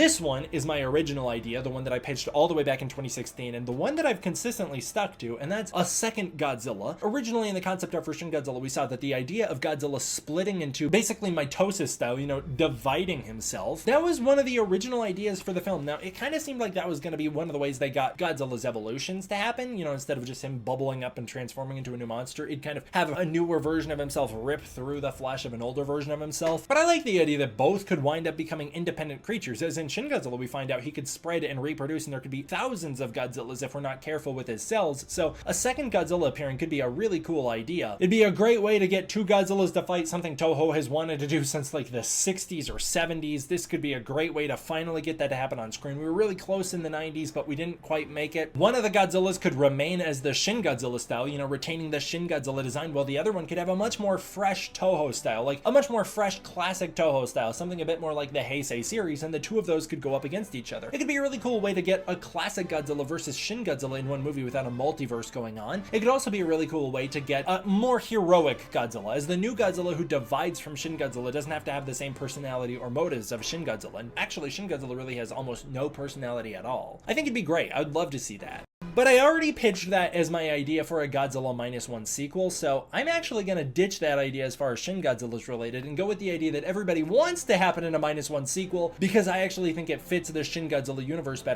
This one is my original idea, the one that I pitched all the way back in 2016, and the one that I've consistently stuck to, and that's a second Godzilla. Originally in the concept art for Shin Godzilla, we saw that the idea of Godzilla splitting into basically mitosis style, dividing himself, that was one of the original ideas for the film. Now, it kind of seemed like that was going to be one of the ways they got Godzilla's evolutions to happen, instead of just him bubbling up and transforming into a new monster, it'd kind of have a newer version of himself rip through the flesh of an older version of himself. But I like the idea that both could wind up becoming independent creatures, as in Shin Godzilla, we find out he could spread and reproduce, and there could be thousands of Godzillas if we're not careful with his cells. So a second Godzilla appearing could be a really cool idea. It'd be a great way to get two Godzillas to fight, something Toho has wanted to do since like the 60s or 70s. This could be a great way to finally get that to happen on screen. We were really close in the 90s, but we didn't quite make it. One of the Godzillas could remain as the Shin Godzilla style, retaining the Shin Godzilla design, while the other one could have a much more fresh Toho style, like a much more fresh classic Toho style, something a bit more like the Heisei series, and the two of those could go up against each other. It could be a really cool way to get a classic Godzilla versus Shin Godzilla in one movie without a multiverse going on. It could also be a really cool way to get a more heroic Godzilla, as the new Godzilla who divides from Shin Godzilla doesn't have to have the same personality or motives of Shin Godzilla, and actually Shin Godzilla really has almost no personality at all. I think it'd be great. I would love to see that. But I already pitched that as my idea for a Godzilla -1 sequel, so I'm actually going to ditch that idea as far as Shin Godzilla is related and go with the idea that everybody wants to happen in a -1 sequel, because I actually think it fits the Shin Godzilla universe better.